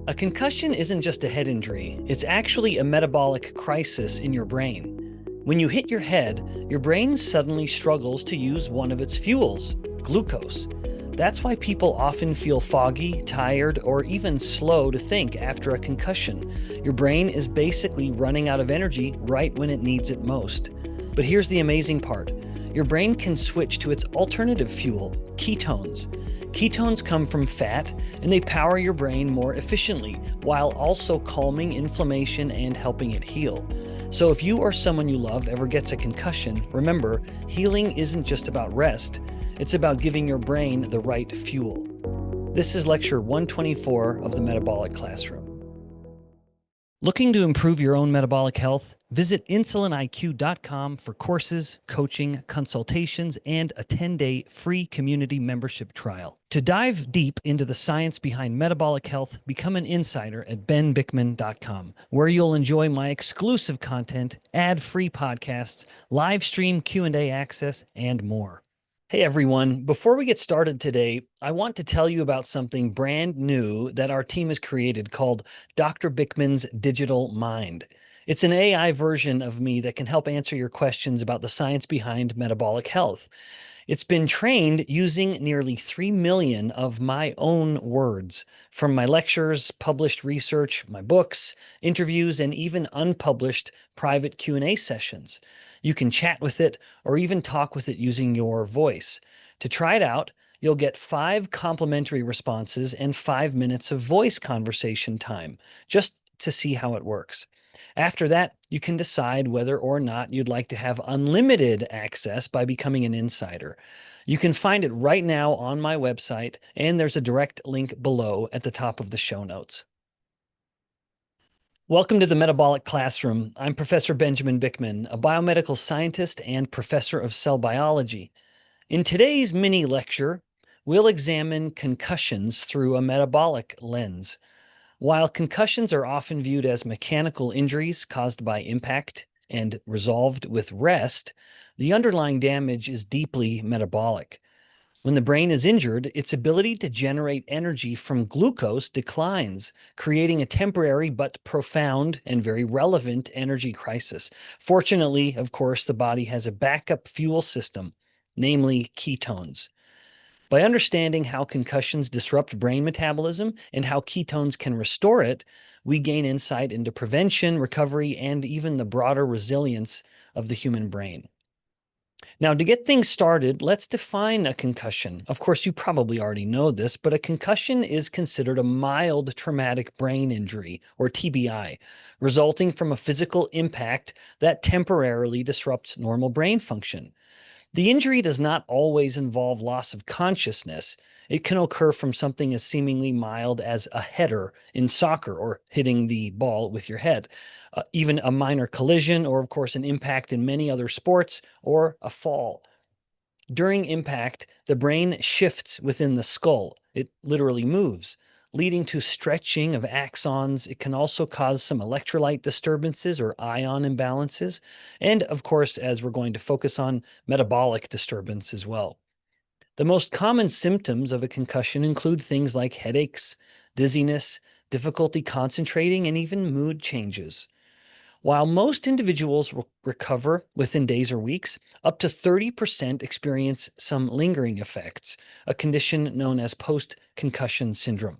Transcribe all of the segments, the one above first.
A concussion isn't just a head injury, it's actually a metabolic crisis in your brain. When you hit your head, your brain suddenly struggles to use one of its fuels, glucose. That's why people often feel foggy, tired, or even slow to think after a concussion. Your brain is basically running out of energy right when it needs it most. But here's the amazing part. Your brain can switch to its alternative fuel, ketones. Ketones come from fat, and they power your brain more efficiently, while also calming inflammation and helping it heal. So if you or someone you love ever gets a concussion, remember, healing isn't just about rest, it's about giving your brain the right fuel. This is lecture 124 of the Metabolic Classroom. Looking to improve your own metabolic health? Visit insuliniq.com for courses, coaching, consultations, and a 10-day free community membership trial. To dive deep into the science behind metabolic health, become an insider at benbikman.com, where you'll enjoy my exclusive content, ad-free podcasts, live stream Q&A access, and more. Hey everyone, before we get started today, I want to tell you about something brand new that our team has created called Dr. Bikman's Digital Mind. It's an AI version of me that can help answer your questions about the science behind metabolic health. It's been trained using nearly 3 million of my own words from my lectures, published research, my books, interviews, and even unpublished private Q&A sessions. You can chat with it or even talk with it using your voice. To try it out, you'll get 5 complimentary responses and 5 minutes of voice conversation time, just to see how it works. After that, you can decide whether or not you'd like to have unlimited access by becoming an insider. You can find it right now on my website, and there's a direct link below at the top of the show notes. Welcome to the Metabolic Classroom. I'm Professor Benjamin Bikman, a biomedical scientist and professor of cell biology. In today's mini lecture, we'll examine concussions through a metabolic lens. While concussions are often viewed as mechanical injuries caused by impact and resolved with rest, the underlying damage is deeply metabolic. When the brain is injured, its ability to generate energy from glucose declines, creating a temporary but profound and very relevant energy crisis. Fortunately, of course, the body has a backup fuel system, namely ketones. By understanding how concussions disrupt brain metabolism and how ketones can restore it, we gain insight into prevention, recovery, and even the broader resilience of the human brain. Now, to get things started, let's define a concussion. Of course, you probably already know this, but a concussion is considered a mild traumatic brain injury, or TBI, resulting from a physical impact that temporarily disrupts normal brain function. The injury does not always involve loss of consciousness. It can occur from something as seemingly mild as a header in soccer or hitting the ball with your head, even a minor collision or, of course, an impact in many other sports or a fall. During impact, the brain shifts within the skull. It literally moves, leading to stretching of axons. It can also cause some electrolyte disturbances or ion imbalances. And of course, as we're going to focus on, metabolic disturbance as well. The most common symptoms of a concussion include things like headaches, dizziness, difficulty concentrating, and even mood changes. While most individuals will recover within days or weeks, up to 30% experience some lingering effects, a condition known as post-concussion syndrome.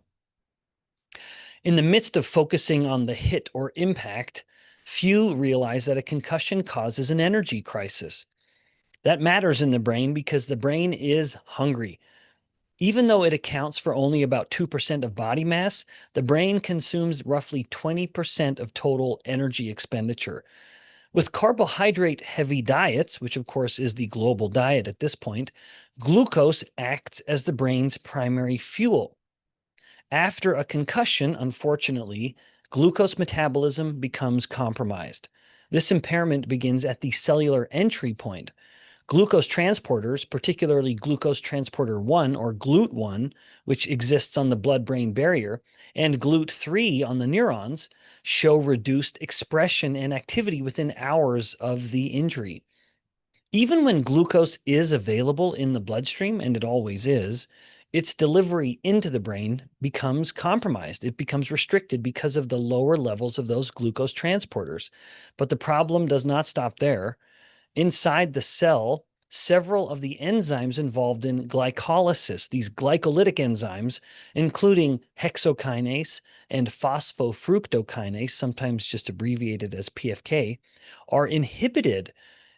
In the midst of focusing on the hit or impact, few realize that a concussion causes an energy crisis. That matters in the brain because the brain is hungry. Even though it accounts for only about 2% of body mass, the brain consumes roughly 20% of total energy expenditure. With carbohydrate-heavy diets, which of course is the global diet at this point, glucose acts as the brain's primary fuel. After a concussion, unfortunately, glucose metabolism becomes compromised. This impairment begins at the cellular entry point. Glucose transporters, particularly glucose transporter 1 or GLUT1, which exists on the blood-brain barrier, and GLUT3 on the neurons, show reduced expression and activity within hours of the injury. Even when glucose is available in the bloodstream, and it always is, its delivery into the brain becomes compromised. It becomes restricted because of the lower levels of those glucose transporters. But the problem does not stop there. Inside the cell, several of the enzymes involved in glycolysis, these glycolytic enzymes, including hexokinase and phosphofructokinase, sometimes just abbreviated as PFK, are inhibited.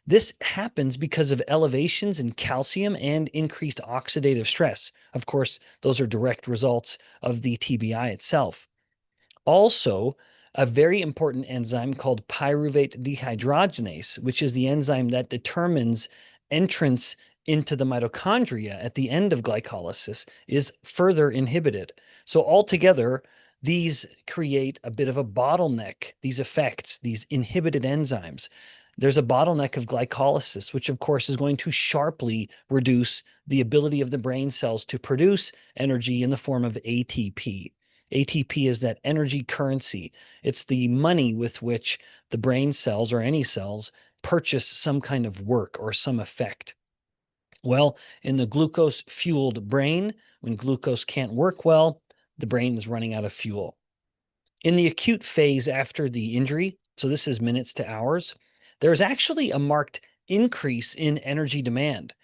This happens because of elevations in calcium and increased oxidative stress. Of course, those are direct results of the TBI itself. Also, a very important enzyme called pyruvate dehydrogenase, which is the enzyme that determines entrance into the mitochondria at the end of glycolysis, is further inhibited. So altogether, these create a bit of a bottleneck, these effects, these inhibited enzymes. There's a bottleneck of glycolysis, which of course is going to sharply reduce the ability of the brain cells to produce energy in the form of ATP. ATP is that energy currency. It's the money with which the brain cells or any cells purchase some kind of work or some effect. Well, in the glucose-fueled brain, when glucose can't work well, the brain is running out of fuel. In the acute phase after the injury, so this is minutes to hours, there's actually a marked increase in energy demand.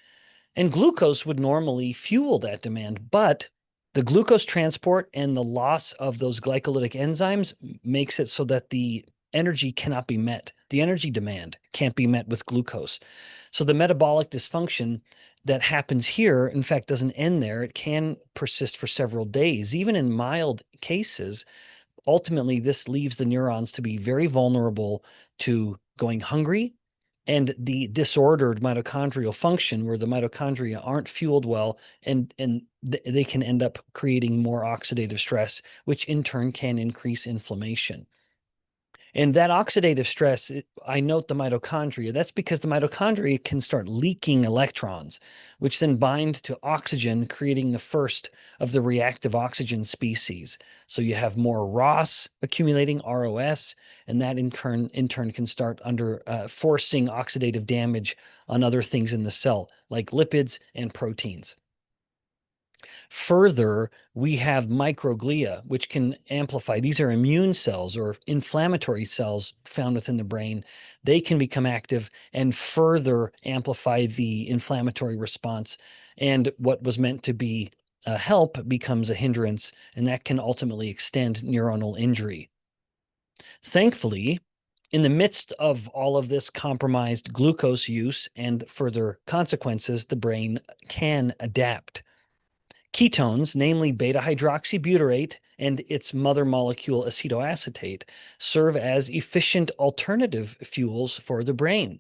And glucose would normally fuel that demand, but the glucose transport and the loss of those glycolytic enzymes makes it so that the energy cannot be met. The energy demand can't be met with glucose. So the metabolic dysfunction that happens here, in fact, doesn't end there. It can persist for several days. Even in mild cases, ultimately, this leaves the neurons to be very vulnerable to going hungry and the disordered mitochondrial function where the mitochondria aren't fueled well and they can end up creating more oxidative stress, which in turn can increase inflammation. And that oxidative stress, I note the mitochondria, that's because the mitochondria can start leaking electrons, which then bind to oxygen, creating the first of the reactive oxygen species. So you have more ROS accumulating, ROS, and that in turn can start forcing oxidative damage on other things in the cell, like lipids and proteins. Further, we have microglia, which can amplify. These are immune cells or inflammatory cells found within the brain. They can become active and further amplify the inflammatory response. And what was meant to be a help becomes a hindrance, and that can ultimately extend neuronal injury. Thankfully, in the midst of all of this compromised glucose use and further consequences, the brain can adapt. Ketones, namely beta-hydroxybutyrate and its mother molecule acetoacetate, serve as efficient alternative fuels for the brain.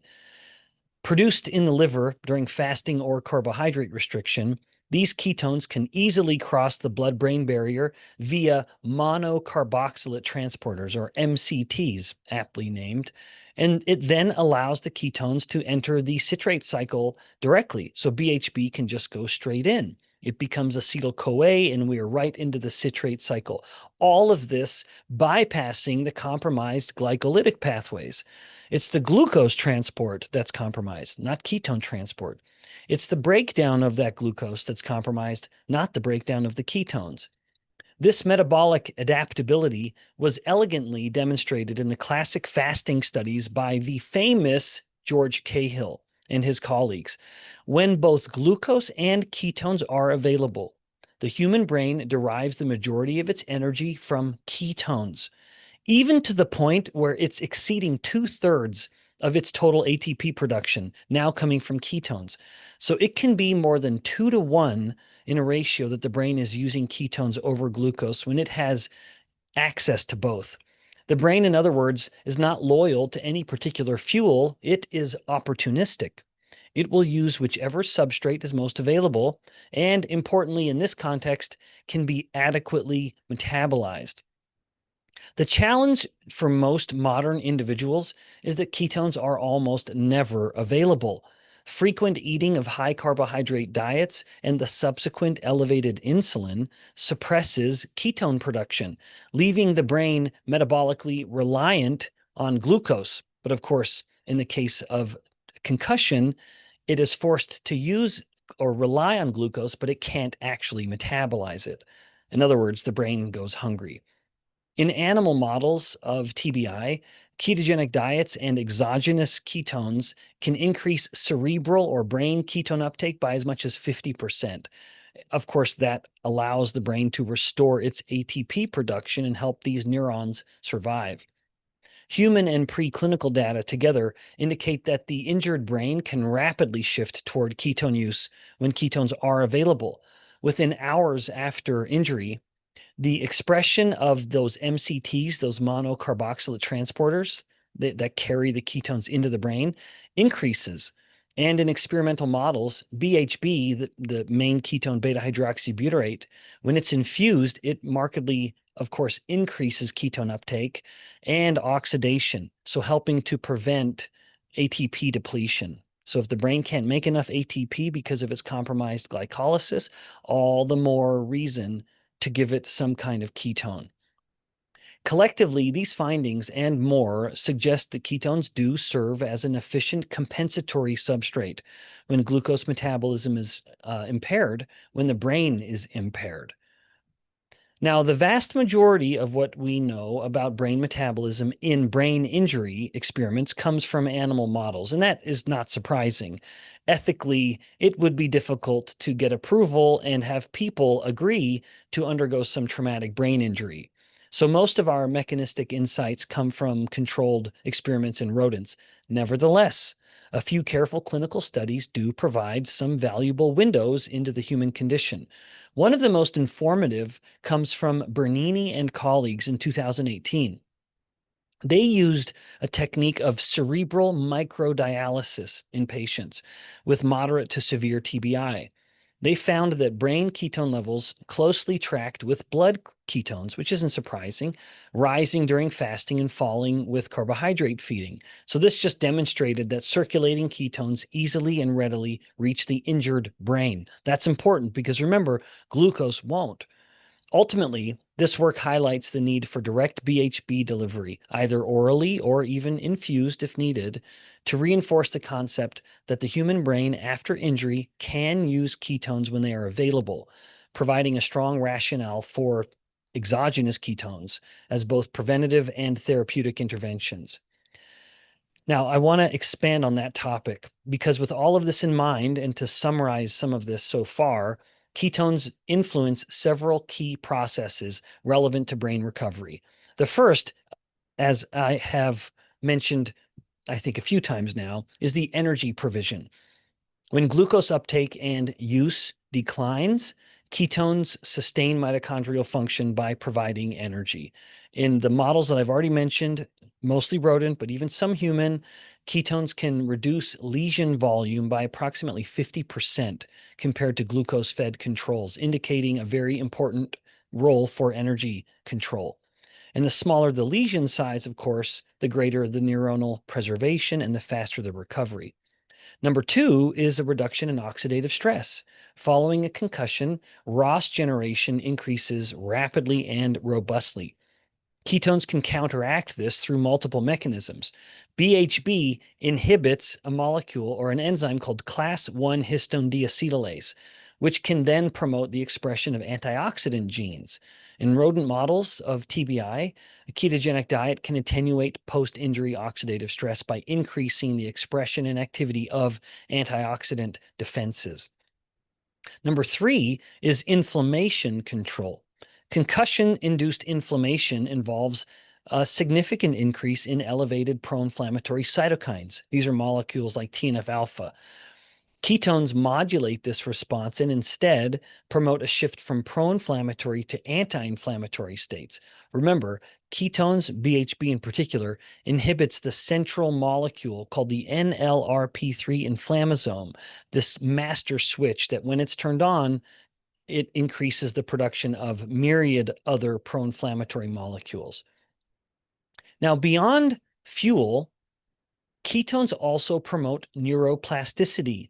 Produced in the liver during fasting or carbohydrate restriction, these ketones can easily cross the blood-brain barrier via monocarboxylate transporters, or MCTs, aptly named, and it then allows the ketones to enter the citrate cycle directly, so BHB can just go straight in. It becomes acetyl-CoA, and we are right into the citrate cycle. All of this bypassing the compromised glycolytic pathways. It's the glucose transport that's compromised, not ketone transport. It's the breakdown of that glucose that's compromised, not the breakdown of the ketones. This metabolic adaptability was elegantly demonstrated in the classic fasting studies by the famous George Cahill and his colleagues. When both glucose and ketones are available, the human brain derives the majority of its energy from ketones, even to the point where it's exceeding 2/3 of its total ATP production now coming from ketones. So it can be more than 2-to-1 in a ratio that the brain is using ketones over glucose when it has access to both. The brain, in other words, is not loyal to any particular fuel. It is opportunistic. It will use whichever substrate is most available, and importantly in this context, can be adequately metabolized. The challenge for most modern individuals is that ketones are almost never available. Frequent eating of high carbohydrate diets and the subsequent elevated insulin suppresses ketone production, leaving the brain metabolically reliant on glucose. But of course, in the case of concussion, it is forced to use or rely on glucose, but it can't actually metabolize it. In other words, the brain goes hungry. In animal models of TBI, ketogenic diets and exogenous ketones can increase cerebral or brain ketone uptake by as much as 50%. Of course, that allows the brain to restore its ATP production and help these neurons survive. Human and preclinical data together indicate that the injured brain can rapidly shift toward ketone use when ketones are available. Within hours after injury, the expression of those MCTs, those monocarboxylate transporters that carry the ketones into the brain, increases. And in experimental models, BHB, the main ketone beta hydroxybutyrate, when it's infused, it markedly, of course, increases ketone uptake and oxidation, so helping to prevent ATP depletion. So if the brain can't make enough ATP because of its compromised glycolysis, all the more reason to give it some kind of ketone. Collectively, these findings and more suggest that ketones do serve as an efficient compensatory substrate when glucose metabolism is impaired, when the brain is impaired. Now, the vast majority of what we know about brain metabolism in brain injury experiments comes from animal models, and that is not surprising. Ethically, it would be difficult to get approval and have people agree to undergo some traumatic brain injury. So most of our mechanistic insights come from controlled experiments in rodents. Nevertheless, a few careful clinical studies do provide some valuable windows into the human condition. One of the most informative comes from Bernini and colleagues in 2018. They used a technique of cerebral microdialysis in patients with moderate to severe TBI. They found that brain ketone levels closely tracked with blood ketones, which isn't surprising, rising during fasting and falling with carbohydrate feeding. So this just demonstrated that circulating ketones easily and readily reach the injured brain. That's important because remember, glucose won't. Ultimately, this work highlights the need for direct BHB delivery, either orally or even infused if needed, to reinforce the concept that the human brain after injury can use ketones when they are available, providing a strong rationale for exogenous ketones as both preventative and therapeutic interventions. Now, I want to expand on that topic because, with all of this in mind, and to summarize some of this so far, ketones influence several key processes relevant to brain recovery. The first, as I have mentioned, I think a few times now, is the energy provision. When glucose uptake and use declines, ketones sustain mitochondrial function by providing energy. In the models that I've already mentioned, mostly rodent, but even some human, ketones can reduce lesion volume by approximately 50% compared to glucose-fed controls, indicating a very important role for energy control. And the smaller the lesion size, of course, the greater the neuronal preservation and the faster the recovery. Number two is a reduction in oxidative stress. Following a concussion, ROS generation increases rapidly and robustly. Ketones can counteract this through multiple mechanisms. BHB inhibits a molecule or an enzyme called class 1 histone deacetylase, which can then promote the expression of antioxidant genes. In rodent models of TBI, a ketogenic diet can attenuate post-injury oxidative stress by increasing the expression and activity of antioxidant defenses. Number three is inflammation control. Concussion-induced inflammation involves a significant increase in elevated pro-inflammatory cytokines. These are molecules like TNF-alpha. Ketones modulate this response and instead promote a shift from pro-inflammatory to anti-inflammatory states. Remember, ketones, BHB in particular, inhibits the central molecule called the NLRP3 inflammasome, this master switch that when it's turned on, it increases the production of myriad other pro-inflammatory molecules. Now, beyond fuel, ketones also promote neuroplasticity.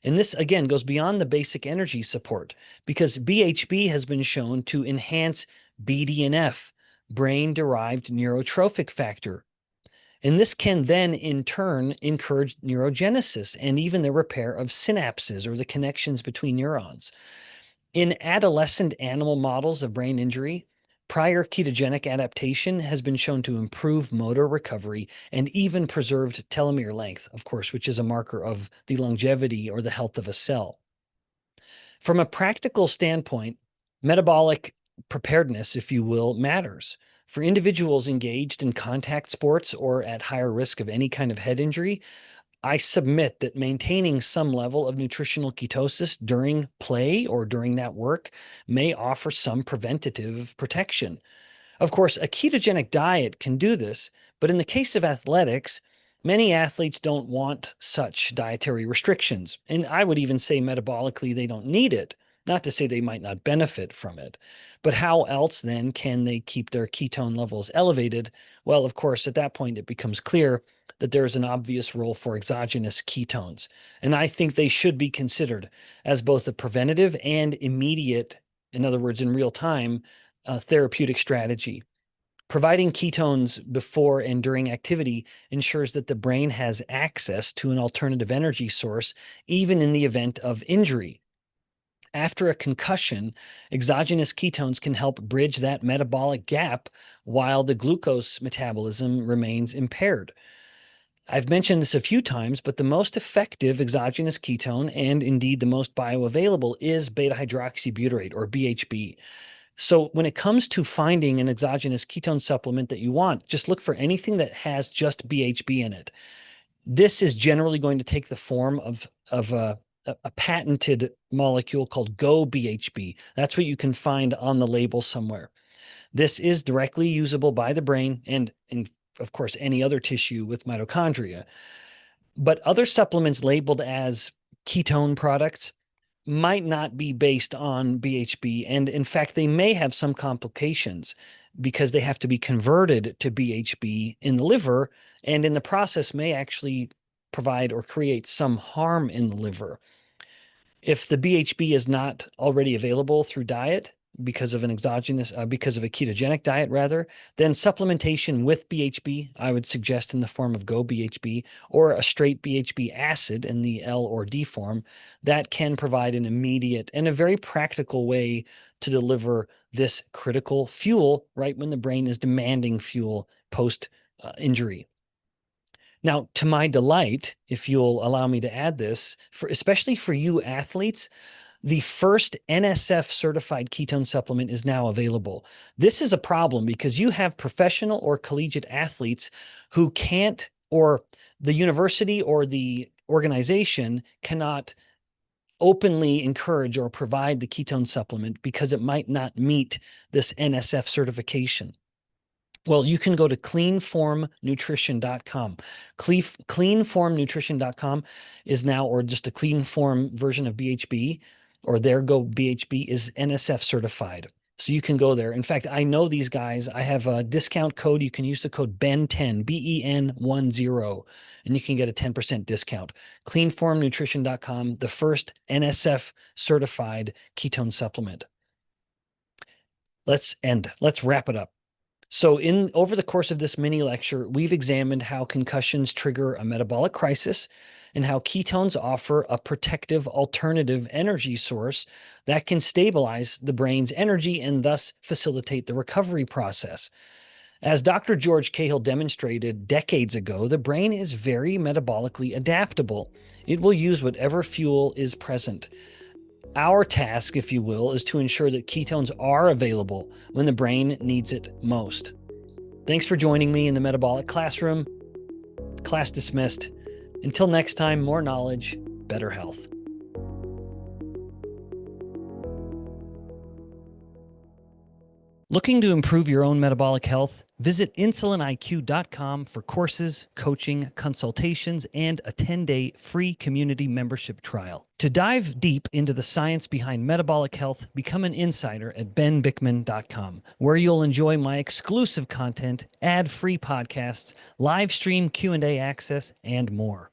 And this, again, goes beyond the basic energy support because BHB has been shown to enhance BDNF, brain-derived neurotrophic factor. And this can then, in turn, encourage neurogenesis and even the repair of synapses or the connections between neurons. In adolescent animal models of brain injury, prior ketogenic adaptation has been shown to improve motor recovery and even preserved telomere length, of course, which is a marker of the longevity or the health of a cell. From a practical standpoint, metabolic preparedness, if you will, matters. For individuals engaged in contact sports or at higher risk of any kind of head injury, I submit that maintaining some level of nutritional ketosis during play or during that work may offer some preventative protection. Of course, a ketogenic diet can do this, but in the case of athletics, many athletes don't want such dietary restrictions. And I would even say metabolically, they don't need it. Not to say they might not benefit from it, but how else then can they keep their ketone levels elevated? Well, of course, at that point, it becomes clear that there is an obvious role for exogenous ketones. And I think they should be considered as both a preventative and immediate, in other words, in real time, therapeutic strategy. Providing ketones before and during activity ensures that the brain has access to an alternative energy source, even in the event of injury. After a concussion, exogenous ketones can help bridge that metabolic gap while the glucose metabolism remains impaired. I've mentioned this a few times, but the most effective exogenous ketone, and indeed the most bioavailable, is beta-hydroxybutyrate, or BHB. So when it comes to finding an exogenous ketone supplement that you want, just look for anything that has just BHB in it. This is generally going to take the form of a patented molecule called goBHB. That's what you can find on the label somewhere. This is directly usable by the brain and of course, any other tissue with mitochondria. But other supplements labeled as ketone products might not be based on BHB. And in fact, they may have some complications because they have to be converted to BHB in the liver, and in the process may actually provide or create some harm in the liver. If the BHB is not already available through diet because of an exogenous, because of a ketogenic diet rather, then supplementation with BHB, I would suggest in the form of goBHB or a straight BHB acid in the L or D form, that can provide an immediate and a very practical way to deliver this critical fuel right when the brain is demanding fuel post injury. Now, to my delight, if you'll allow me to add this, especially for you athletes, the first NSF-certified ketone supplement is now available. This is a problem because you have professional or collegiate athletes who can't, or the university or the organization cannot openly encourage or provide the ketone supplement because it might not meet this NSF certification. Well, you can go to cleanformnutrition.com. Cleanformnutrition.com is now, or just a clean form version of BHB, or their goBHB is NSF certified. So you can go there. In fact, I know these guys. I have a discount code. You can use the code BEN10, BEN10, and you can get a 10% discount. Cleanformnutrition.com, the first NSF certified ketone supplement. Let's wrap it up. So over the course of this mini lecture, we've examined how concussions trigger a metabolic crisis and how ketones offer a protective alternative energy source that can stabilize the brain's energy and thus facilitate the recovery process. As Dr. George Cahill demonstrated decades ago, the brain is very metabolically adaptable. It will use whatever fuel is present. Our task, if you will, is to ensure that ketones are available when the brain needs it most. Thanks for joining me in the Metabolic Classroom. Class dismissed. Until next time, more knowledge, better health. Looking to improve your own metabolic health? Visit insuliniq.com for courses, coaching, consultations, and a 10-day free community membership trial. To dive deep into the science behind metabolic health, become an insider at benbikman.com, where you'll enjoy my exclusive content, ad-free podcasts, live stream Q&A access, and more.